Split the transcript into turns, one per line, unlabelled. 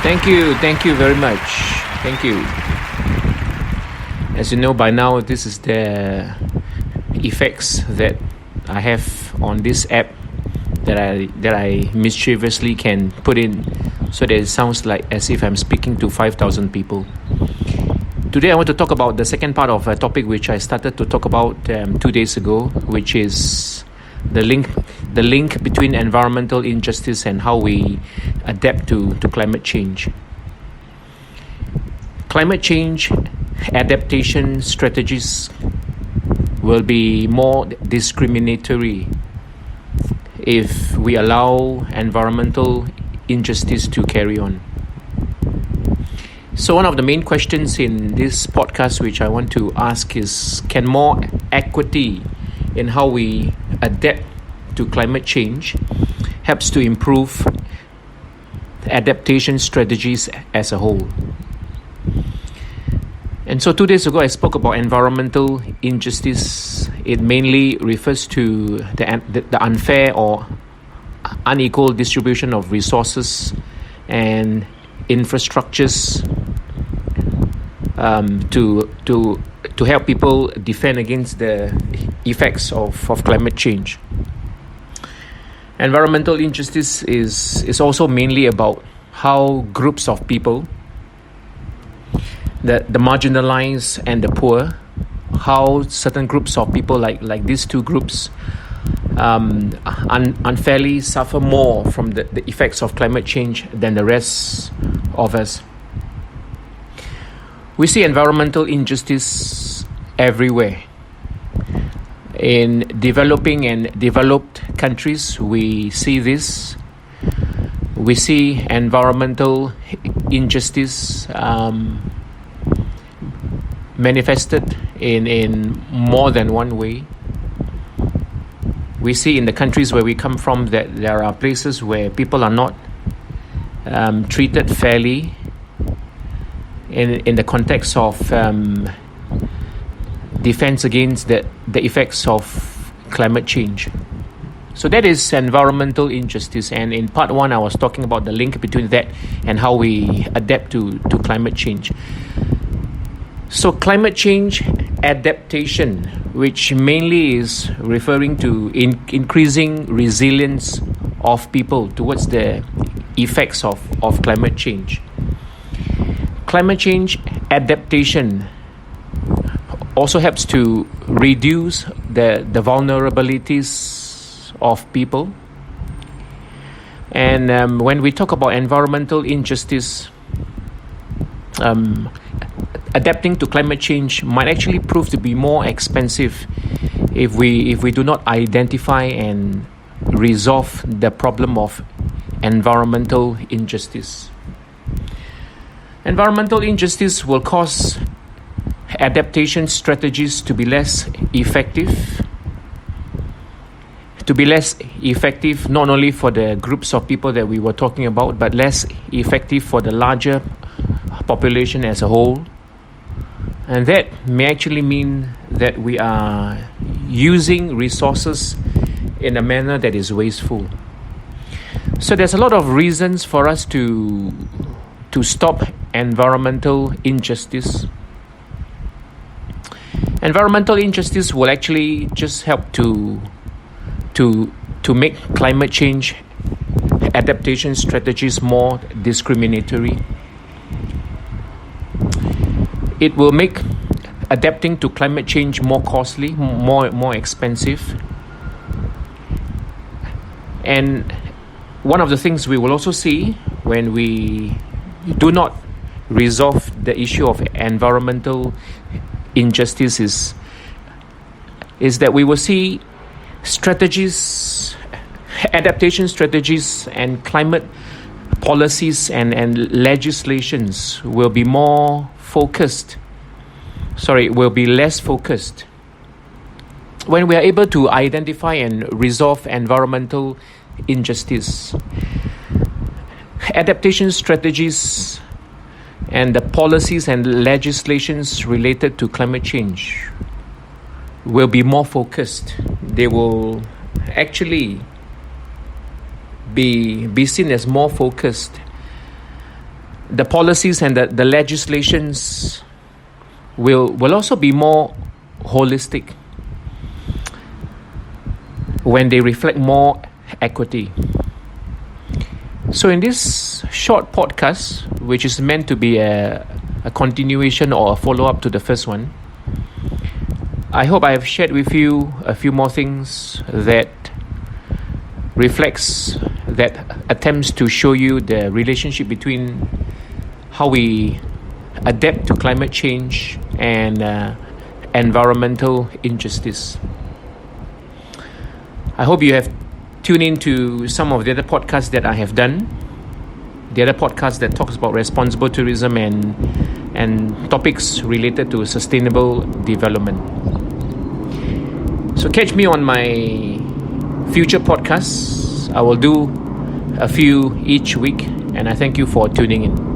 Thank you very much. Thank you. As you know by now, this is the effects that I have on this app that I mischievously can put in so that it sounds like as if I'm speaking to 5,000 people. Today I want to talk about the second part of a topic which I started to talk about 2 days ago, which is the link between environmental injustice and how we adapt to climate change. Climate change adaptation strategies will be more discriminatory if we allow environmental injustice to carry on. So one of the main questions in this podcast which I want to ask is, can more equity in how we adapt to climate change helps to improve adaptation strategies as a whole? And so 2 days ago I spoke about environmental injustice. It mainly refers to the unfair or unequal distribution of resources and infrastructures to help people defend against the effects of climate change. Environmental injustice is also mainly about how groups of people, the marginalized and the poor, how certain groups of people like these two groups unfairly suffer more from the effects of climate change than the rest of us. We see environmental injustice everywhere. In developing and developed countries, we see this. We see environmental injustice manifested in more than one way. We see in the countries where we come from that there are places where people are not treated fairly in the context of defense against the effects of climate change. So that is environmental injustice, and in part one I was talking about the link between that and how we adapt to climate change. So climate change adaptation, which mainly is referring to increasing resilience of people towards the effects of climate change. Climate change adaptation also helps to reduce the vulnerabilities of people. And when we talk about environmental injustice, adapting to climate change might actually prove to be more expensive if we do not identify and resolve the problem of environmental injustice. Environmental injustice will cause adaptation strategies to be less effective. Not only for the groups of people that we were talking about, but less effective for the larger population as a whole. And that may actually mean that we are using resources in a manner that is wasteful. So there's a lot of reasons for us to stop environmental injustice. Environmental injustice will actually just help to make climate change adaptation strategies more discriminatory. It will make adapting to climate change more costly, more expensive. And one of the things we will also see when we do not resolve the issue of environmental injustice is that we will see adaptation strategies and climate policies and legislations will be less focused. When we are able to identify and resolve environmental injustice, adaptation strategies and the policies and legislations related to climate change will be more focused. They will actually be seen as more focused the policies and the legislations will also be more holistic when they reflect more equity. So in this short podcast, which is meant to be a continuation or a follow-up to the first one, I hope I have shared with you a few more things that attempts to show you the relationship between how we adapt to climate change and environmental injustice. I hope you have tuned into some of the other podcasts that I have done, the other podcasts that talks about responsible tourism and topics related to sustainable development. So catch me on my future podcasts. I will do a few each week, and I thank you for tuning in.